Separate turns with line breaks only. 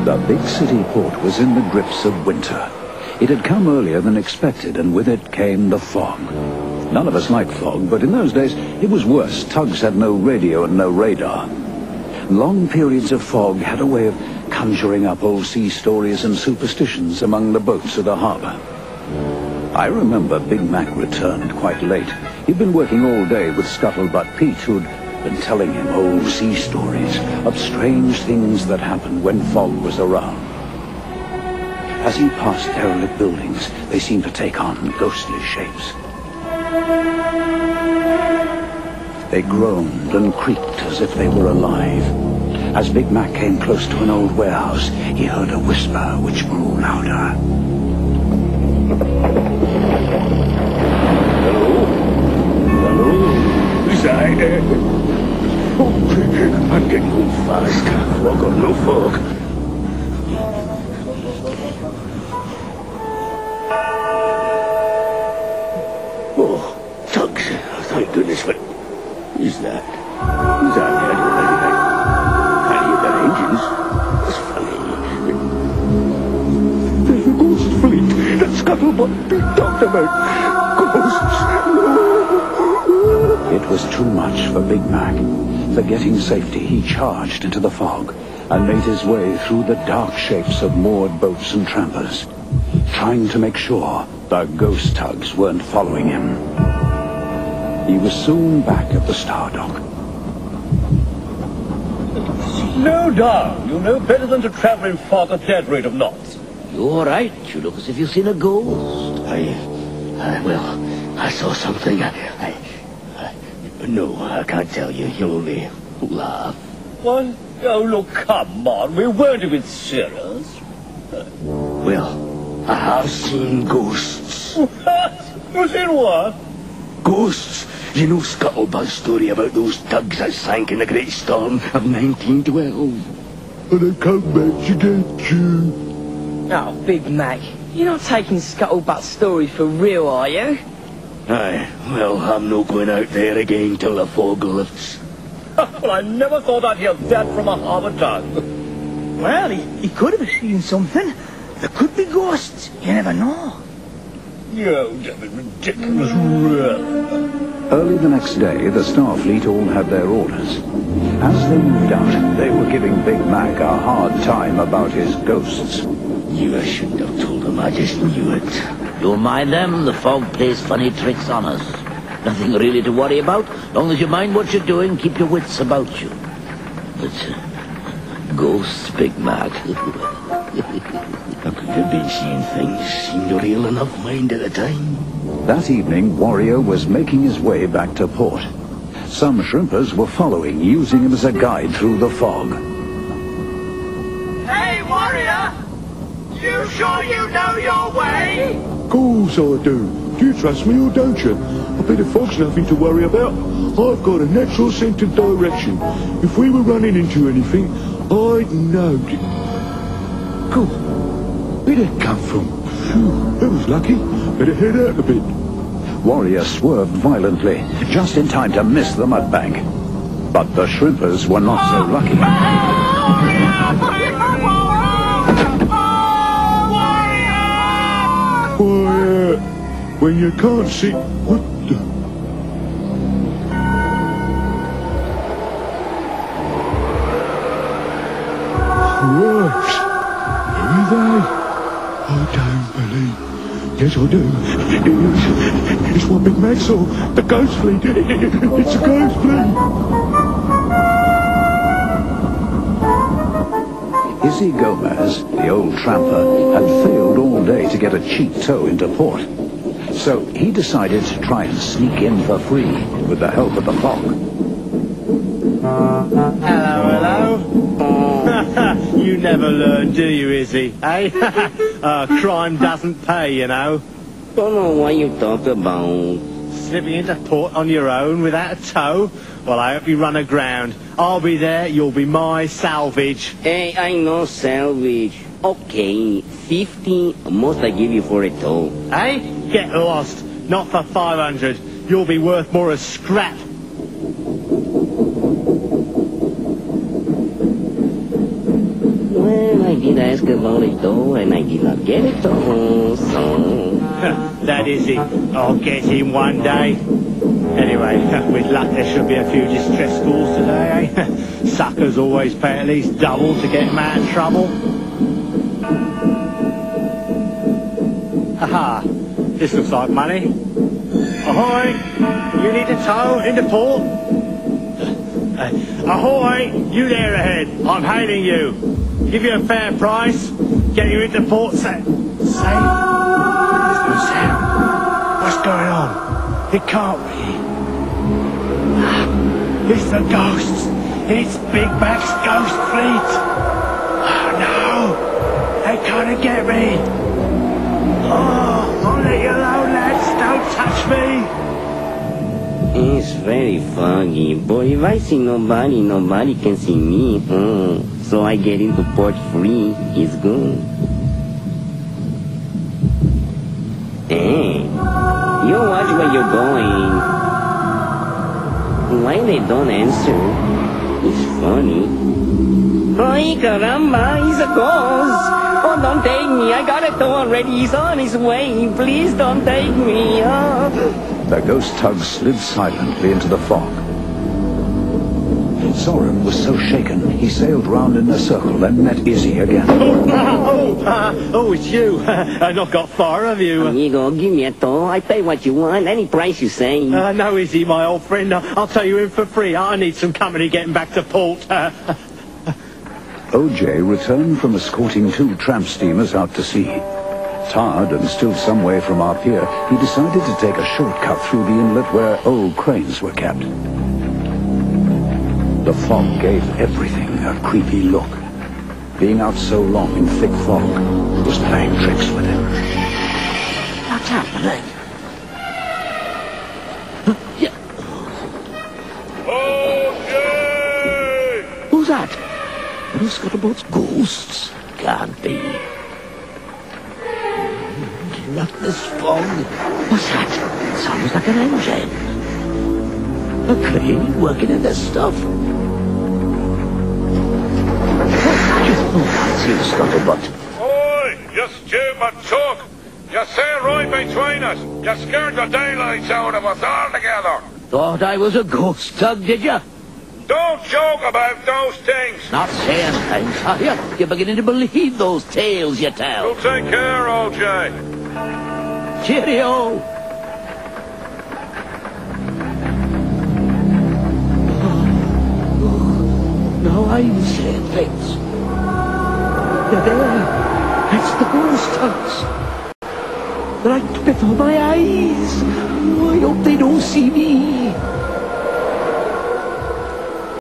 The big city port was in the grips of winter. It had come earlier than expected, and with it came the fog. None of us liked fog, but in those days it was worse. Tugs had no radio and no radar. Long periods of fog had a way of conjuring up old sea stories and superstitions among the boats of the harbour. I remember Big Mac returned quite late. He'd been working all day with Scuttlebutt Pete, who'd been telling him old sea stories of strange things that happened when fog was around. As he passed derelict buildings, they seemed to take on ghostly shapes. They groaned and creaked as if they were alive. As Big Mac came close to an old warehouse, he heard a whisper which grew louder. Hello? Hello? Who's that? I'm getting home fast. I've got no fog. Oh, Tugs. Thank goodness for... Who's that? Who's that? I don't recognize. Can't hear their engines. That's funny. There's the ghost fleet that Scuttlebutt Pete talked about. Ghosts. It was too much for Big Mac. Forgetting safety, he charged into the fog and made his way through the dark shapes of moored boats and trampers, trying to make sure the ghost tugs weren't following him. He was soon back at the Star Dock.
Slow down. You know better than to travel in fog at that rate of knots.
You're all right. You look as if you've seen a ghost. Well, I saw something. No, I can't tell you. You'll only laugh.
What? Oh, look, come on. We weren't even serious.
Well, I have seen ghosts.
What? You seen what?
Ghosts. You know Scuttlebutt's story about those tugs that sank in the Great Storm of 1912? And they come back to get you.
Oh, Big Mac, you're not taking Scuttlebutt's story for real, are you?
Aye, well, I'm not going out there again till the fog lifts.
Well, I never thought I'd hear that from a harbour tug.
Well, he could have seen something. There could be ghosts. You never know.
You're ridiculous, really.
Early the next day, the Starfleet all had their orders. As they moved out, they were giving Big Mac a hard time about his ghosts.
You shouldn't have told him. I just knew it.
You'll mind them. The fog plays funny tricks on us. Nothing really to worry about. Long as you mind what you're doing, keep your wits about you. But ghosts, Big Mac.
I could have been seeing things seemed real enough, mind, at the time.
That evening, Warrior was making his way back to port. Some shrimpers were following, using him as a guide through the fog.
Hey, Warrior! You sure you know your way?
Of course I do. Do you trust me or don't you? I bet the fog's nothing to worry about. I've got a natural sense of direction. If we were running into anything, I'd know. Cool. Where'd it come from? Phew, that was lucky. Better head out a bit.
Warrior swerved violently, just in time to miss the mudbank. But the shrimpers were not so lucky.
Quiet! When you can't see... What the... Worse! Who are they? I don't believe... Yes, I do. It's what Big Mac saw. The ghost fleet. It's a ghost fleet.
Izzy Gomez, the old tramper, had failed all day to get a cheap tow into port. So he decided to try and sneak in for free with the help of the fog.
Hello, hello. You never learn, do you, Izzy? Eh? Crime doesn't pay, you know.
Don't know what you talk about.
Slipping into port on your own without a tow? Well, I hope you run aground. I'll be there, you'll be my salvage.
Hey, I know salvage. Okay, 50 must I give you for a tow.
Eh? Get lost. Not for 500. You'll be worth more as scrap.
Well,
I did ask about it though, and I did not get it though, so...
That is it. I'll get him one day. Anyway, with luck there should be a few distress calls today, eh? Suckers always pay at least double to get him out of trouble. Aha, this looks like money. Ahoy! You need a tow into port? Ahoy! You there ahead. I'm hailing you. Give you a fair price. Get you into port safe. There's no sound. What's going on? It can't be. It's the ghosts. It's Big Mac's ghost fleet. Oh no! They can't get me. Oh, I'll let you alone, lads. Don't touch me.
It's very foggy, but if I see nobody, nobody can see me, So I get into port free. It's good. Hey, you watch where you're going. Why they don't answer? It's funny. Ay, caramba, he's a ghost. Oh, don't take me. I got it though already. He's on his way. Please don't take me. Oh.
The ghost tug slid silently into the fog. Soren was so shaken, he sailed round in a circle and met Izzy again.
Oh, it's you. Not got far, have you?
Amigo, give me a tow. I pay what you want, any price you say.
No, Izzy, my old friend. I'll tell you in for free. I need some company getting back to port.
OJ returned from escorting 2 tramp steamers out to sea. Tired and still some way from our pier, he decided to take a shortcut through the inlet where old cranes were kept. The fog gave everything a creepy look. Being out so long in thick fog was playing tricks with him.
What's happening?
Okay!
Who's that? Who's got about ghosts? Can't be. Not this fog. What's that? Sounds like an engine. A crane working in this stuff. Oh, I see the scuttlebutt.
Oi! You stupid took! You sit right between us! You scared the daylights out of us altogether!
Thought I was a ghost tug, did you?
Don't joke about those things!
Not saying things, are you? You're beginning to believe those tales you tell.
You'll take care, OJ!
Cheerio! Now I'm saying things. They're there. It's the ghost tugs. Right before my eyes. Oh, I hope they don't see me.